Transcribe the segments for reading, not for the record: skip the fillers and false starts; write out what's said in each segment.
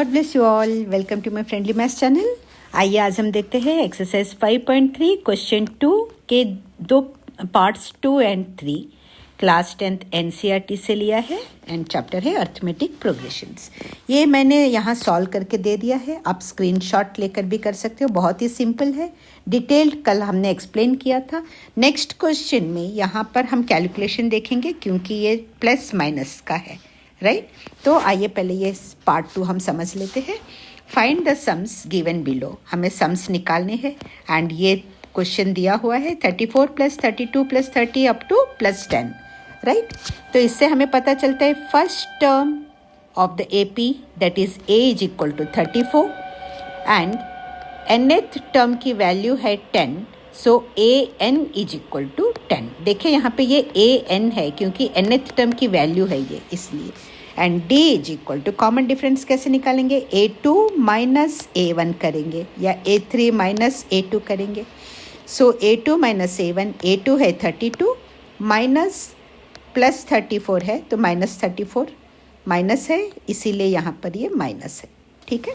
God bless you all. Welcome to my friendly maths channel. आइए आज हम देखते हैं एक्सरसाइज 5.3 क्वेश्चन 2 के दो parts 2 and 3 class 10th NCERT से लिया है एंड चैप्टर है अर्थमेटिक प्रोग्रेशंस। ये मैंने यहाँ सॉल्व करके दे दिया है, आप स्क्रीनशॉट लेकर भी कर सकते हो। बहुत ही सिंपल है, डिटेल्ड कल हमने एक्सप्लेन किया था। नेक्स्ट क्वेश्चन में यहाँ पर हम कैलकुलेशन देखेंगे क्योंकि ये प्लस माइनस का है, राइट। तो आइए पहले ये पार्ट 2 हम समझ लेते हैं। Find the sums given below, हमें सम्स निकालने हैं एंड ये क्वेश्चन दिया हुआ है 34 + 32 + 30 अप टू +10, राइट। तो इससे हमें पता चलता है first term of the AP that is A = 34 and nth term की वैल्यू है 10, सो AN = 10। देखिए यहाँ पे ये AN है क्योंकि nth टर्म की वैल्यू है ये, इसलिए। एंड D = कॉमन डिफरेंस कैसे निकालेंगे, A2 - A1 करेंगे या A3 - A2 करेंगे। सो A2 - A1, A2 है 32 माइनस प्लस 34 है तो -34 माइनस है, इसीलिए यहाँ पर ये माइनस है, ठीक है।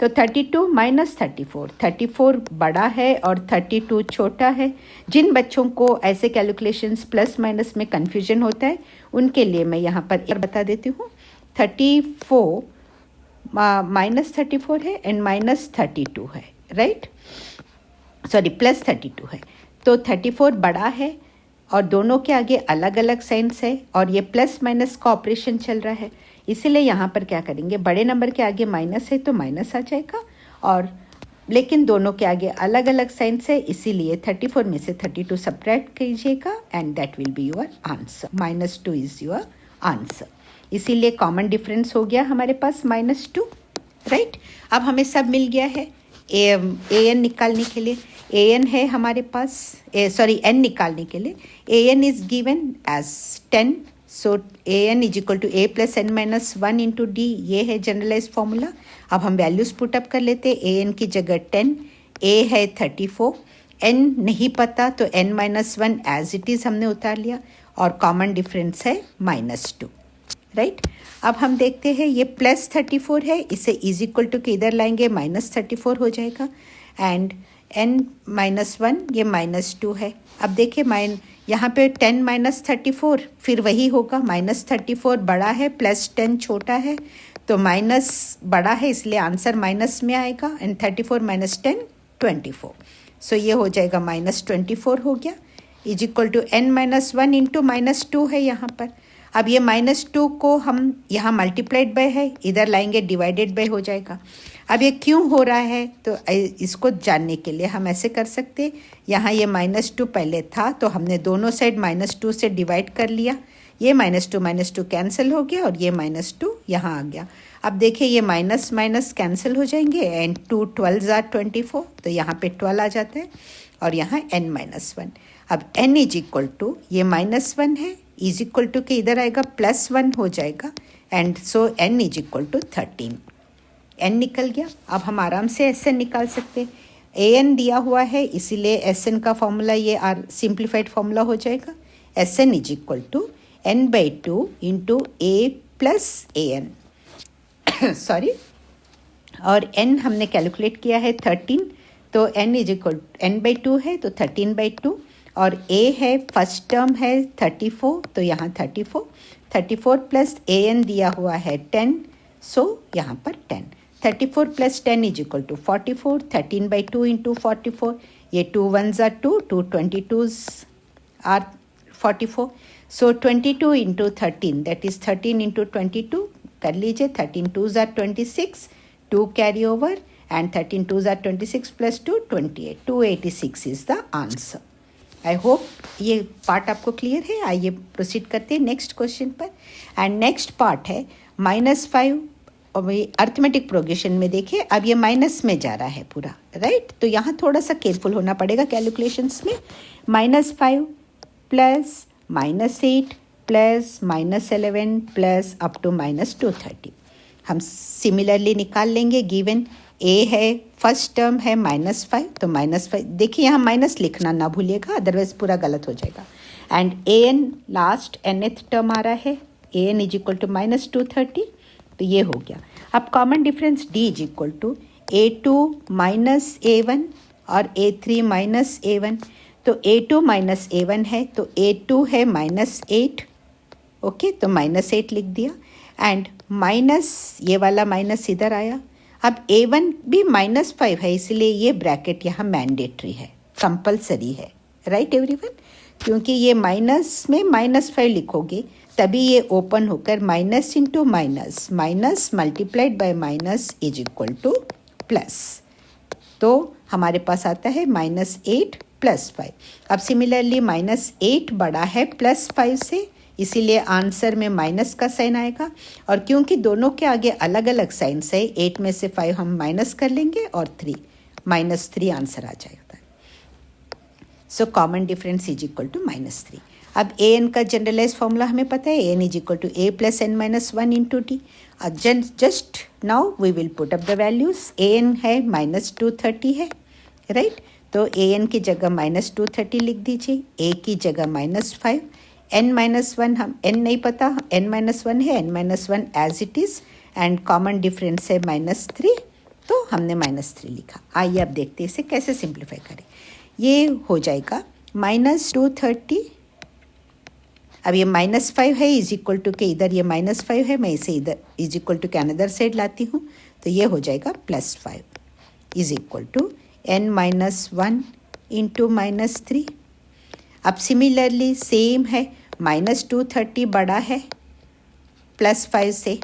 तो 32 - 34, 34 बड़ा है और 32 छोटा है। जिन बच्चों को ऐसे कैलकुलेशंस प्लस माइनस में कन्फ्यूजन होता है उनके लिए मैं यहाँ पर एक बता देती हूँ। 34 -34 है एंड -32 है, राइट, सॉरी +32 है। तो 34 बड़ा है और दोनों के आगे अलग अलग साइंस है और ये प्लस माइनस का ऑपरेशन चल रहा है, इसीलिए यहाँ पर क्या करेंगे, बड़े नंबर के आगे माइनस है तो माइनस आ जाएगा, और लेकिन दोनों के आगे अलग अलग साइंस है, इसीलिए 34 में से 32 सब्ट्रैक्ट कीजिएगा and that will be your answer. -2 is your answer, इसीलिए कॉमन डिफरेंस हो गया हमारे पास -2, राइट। अब हमें सब मिल गया है। AN निकालने के लिए AN है हमारे पास, n निकालने के लिए AN is given as 10, so AN = A + n - 1 × D, ये है जनरलाइज फॉर्मूला। अब हम वैल्यूज पुटअप कर लेते हैं। AN की जगह 10, A है 34, N नहीं पता तो n - 1 एज इट इज़ हमने उतार लिया और कॉमन डिफरेंस है -2, राइट। अब हम देखते हैं ये +34 है, इसे = के इधर लाएंगे -34 हो जाएगा एंड n - 1 ये -2 है। अब देखिए यहाँ पे 10 - 34 फिर वही होगा, -34 बड़ा है +10 छोटा है, तो माइनस बड़ा है इसलिए आंसर माइनस में आएगा एंड 34 - 10 24, सो ये हो जाएगा -24 हो गया, = n - 1 × -2 है यहाँ पर। अब ये -2 को हम यहाँ मल्टीप्लाइड बाय है, इधर लाएंगे डिवाइडेड बाय हो जाएगा। अब ये क्यों हो रहा है तो इसको जानने के लिए हम ऐसे कर सकते हैं, यहाँ ये -2 पहले था तो हमने दोनों साइड -2 से डिवाइड कर लिया, ये -2 कैंसिल हो गया और ये -2 यहाँ आ गया। अब देखिए ये माइनस माइनस कैंसिल हो जाएंगे एंड 2 12 are 24, तो यहाँ पे 12 आ जाता है और यहाँ n - 1। अब n = ये -1 है, = के इधर आएगा +1 हो जाएगा एंड सो n = 13। n निकल गया। अब हम आराम से Sn निकाल सकते हैं। AN दिया हुआ है इसीलिए Sn का फॉर्मूला ये सिंप्लीफाइड फॉर्मूला हो जाएगा। Sn = n/2 × A + AN sorry, और n हमने कैलकुलेट किया है 13, तो n n/2 है तो 13/2 और A है फर्स्ट टर्म है 34, तो यहाँ 34 + AN दिया हुआ है 10, सो यहाँ पर 10, 34 + 10 = 44, 13/2 × 44, ये 2 1s are 2, 2 22s are 44, so 22 × 13 that is 13 × 22 कर लीजिए, 13 2s are 26, 2 carry over and 13 2s are 26 + 2 28, 286 is the answer. I hope ये पार्ट आपको क्लियर है। आइए प्रोसीड करते हैं नेक्स्ट क्वेश्चन पर एंड नेक्स्ट पार्ट है -5। और अर्थमेटिक प्रोग्रेशन में देखिए अब ये माइनस में जा रहा है पूरा, राइट, तो यहाँ थोड़ा सा केयरफुल होना पड़ेगा कैलकुलेशंस में। -5 + -8 + -11 + अप टू -230 हम सिमिलरली निकाल लेंगे। गिवन A है फर्स्ट टर्म है -5, तो -5 देखिए यहाँ माइनस लिखना ना भूलिएगा अदरवाइज पूरा गलत हो जाएगा and AN last nth term आ रहा है, AN = -230, तो ये हो गया। अब common difference D is equal to A2 minus A1 और A3 माइनस A1। तो A2 माइनस A1 है तो A2 है -8, ओके, तो -8 लिख दिया। एंड माइनस ये वाला माइनस इधर आया। अब A1 भी -5 है, इसलिए ये ब्रैकेट यहाँ मैंडेटरी है, कंपलसरी है, राइट एवरीवन, क्योंकि ये माइनस में -5 लिखोगे तभी ये ओपन होकर minus into minus, minus multiplied by minus is equal two plus. तो हमारे पास आता है -8 + 5। अब सिमिलरली -8 बड़ा है +5 से, इसीलिए आंसर में माइनस का साइन आएगा। और क्योंकि दोनों के आगे अलग अलग साइंस है, 8 में से 5 हम माइनस कर लेंगे और 3 -3 आंसर आ जाएगा। So common difference is equal to -3। अब ए एन का जनरलाइज फॉर्मूला हमें पता है, a n is equal to A + n-1 into d. Just now we will put up the values. A n है -230 है, राइट, तो ए एन की जगह -230 लिख दीजिए, ए की जगह -5, n-1 हम n नहीं पता, n-1 है, n-1 as it is, and common difference है -3, तो हमने -3 लिखा। आइए अब देखते हैं इसे कैसे सिंप्लीफाई करें। ये हो जाएगा -230, अब ये -5 है इज इक्वल टू के इधर ये -5 है, मैं इसे इधर इज इक्वल टू के अनदर साइड लाती हूँ, तो ये हो जाएगा +5 is equal to n-1 into -3। अब सिमिलरली सेम है, -230 बड़ा है +5 से,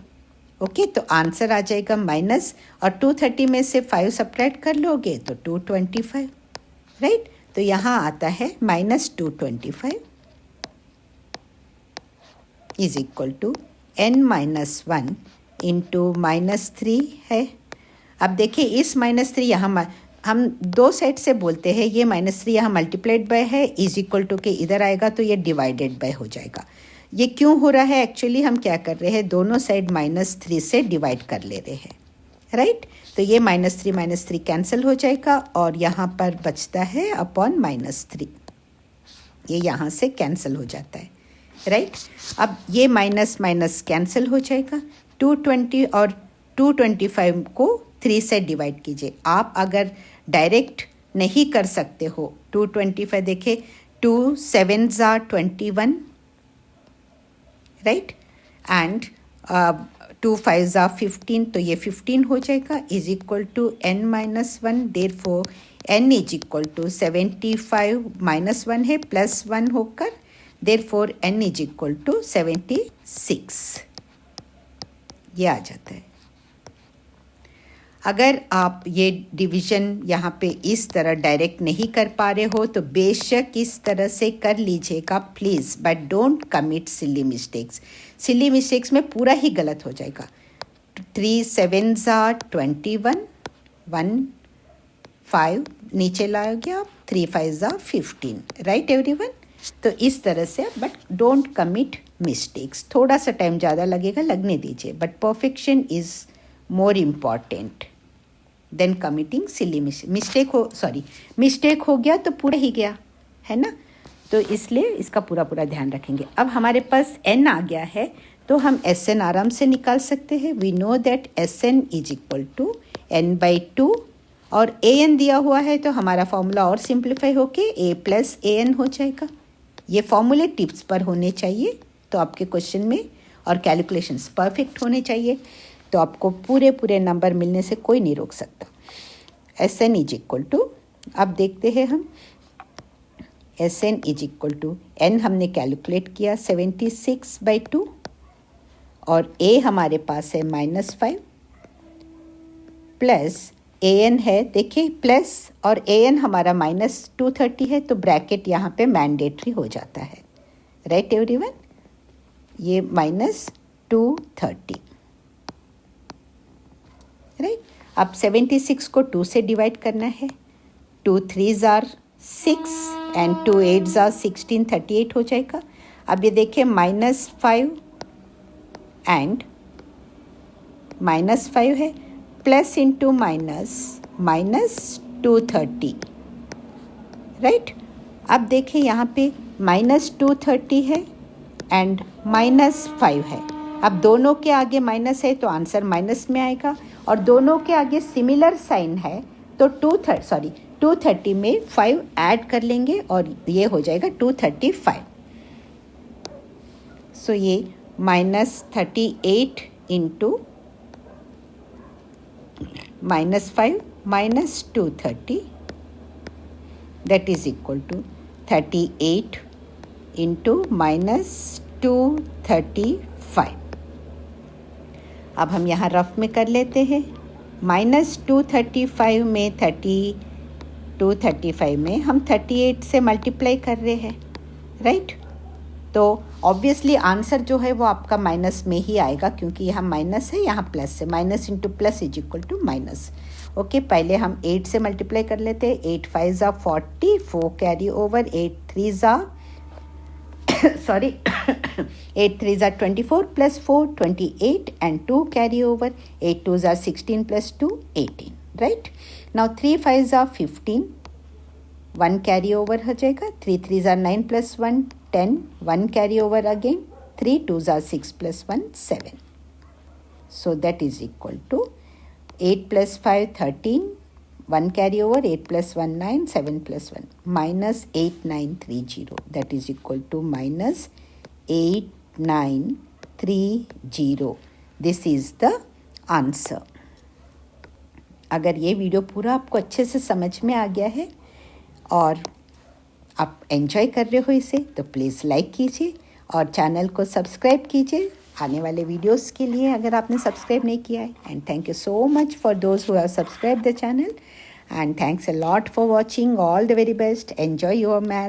ओके, तो आंसर आ जाएगा माइनस, और 230 में से 5 सब्ट्रैक्ट कर लोगे तो 225, राइट, तो यहाँ आता है -225 is equal to n-1 into -3 है। अब देखिए इस -3 यहाँ हम दो साइड से बोलते हैं, ये -3 यहाँ मल्टीप्लाइड बाय है, इज इक्वल टू के इधर आएगा तो ये डिवाइडेड बाय हो जाएगा। ये क्यों हो रहा है, एक्चुअली हम क्या कर रहे हैं, दोनों साइड -3 से डिवाइड कर ले रहे हैं, राइट, तो ये -3 कैंसिल हो जाएगा और यहाँ पर बचता है अपॉन -3, ये यहाँ से कैंसिल हो जाता है, राइट। अब ये माइनस माइनस कैंसिल हो जाएगा, 220 और 225 को 3 से डिवाइड कीजिए। आप अगर डायरेक्ट नहीं कर सकते हो, 225 देखे, 2 7s are 21, right, and 2 5s are 15, तो ये 15 हो जाएगा is equal to n-1, therefore n is equal to 75 -1 है +1 होकर, therefore n is equal to 76, ये आ जाता है। अगर आप ये डिवीज़न यहाँ पे इस तरह डायरेक्ट नहीं कर पा रहे हो तो बेशक इस तरह से कर लीजिएगा please, but don't commit silly mistakes. Silly mistakes में पूरा ही गलत हो जाएगा। 3 7s are 21, 1 5 नीचे लाओगे आप, 3 5s are 15, राइट एवरीवन। तो इस तरह से, बट डोंट कमिट मिस्टेक्स। थोड़ा सा टाइम ज़्यादा लगेगा, लगने दीजिए, but perfection is more important than committing silly mistake हो गया तो पूरा ही गया, है ना, तो इसलिए इसका पूरा ध्यान रखेंगे। अब हमारे पास n आ गया है तो हम Sn आराम से निकाल सकते हैं। We know that Sn is equal to n/2, और an दिया हुआ है तो हमारा फॉर्मूला और सिंप्लीफाई होके a + an हो जाएगा। ये फॉर्मूले टिप्स पर होने चाहिए तो आपके क्वेश्चन में, और कैलकुलेशंस परफेक्ट होने चाहिए, तो आपको पूरे नंबर मिलने से कोई नहीं रोक सकता। Sn इज इक्वल टू, अब देखते हैं हम, Sn is equal to n हमने कैलकुलेट किया 76/2, और a हमारे पास है -5 प्लस an है, देखिए प्लस, और an हमारा -230 है, तो ब्रैकेट यहाँ पे मैंडेटरी हो जाता है, राइट एवरीवन, ये -230, राइट। अब 76 को 2 से डिवाइड करना है, 2 3s are 6 and 2 8s are 16, 38 हो जाएगा। अब ये देखिए -5 एंड -5 है, प्लस इंटू माइनस -230, राइट। अब देखिए यहाँ पे -230 है एंड -5 है, अब दोनों के आगे माइनस है तो आंसर माइनस में आएगा, और दोनों के आगे सिमिलर साइन है तो 230 में 5 ऐड कर लेंगे और ये हो जाएगा 235. सो ये -38 into -5 -230, that is equal to 38 into -235. अब हम यहाँ रफ में कर लेते हैं. -235 में 235 में हम 38 से मल्टीप्लाई कर रहे हैं, राइट. तो ऑब्वियसली आंसर जो है वो आपका माइनस में ही आएगा, क्योंकि यहाँ माइनस है, यहाँ प्लस है. Minus into plus is equal to minus. Okay, पहले हम 8 से मल्टीप्लाई कर लेते हैं. 8 5 ज़ा 40, 4 कैरी ओवर, 8 3 ज़ा 8 3 ज़ा 24 प्लस 4 28 एंड 2 कैरी ओवर. 8 2 ज़ा 16 प्लस 2 18, राइट. नाउ 3 5 ज़ा 15, 1 कैरी ओवर हो जाएगा. 3 3 ज़ा 9 प्लस 1 10, 1 कैरी ओवर अगेन. 3 2 ज़ा 6 plus 1 7. So that is equal to 8 plus 5 13, 1 carry over, 8 plus 1 9, 7 plus 1 minus 8930. That is equal to minus 8930. This is the answer. अगर ये video पूरा आपको अच्छे से समझ में आ गया है और आप एंजॉय कर रहे हो इसे, तो प्लीज़ लाइक कीजिए और चैनल को सब्सक्राइब कीजिए आने वाले वीडियोस के लिए, अगर आपने सब्सक्राइब नहीं किया है. And thank you so much for those who have subscribe the channel, and thanks a lot for watching. All the very best. Enjoy your math.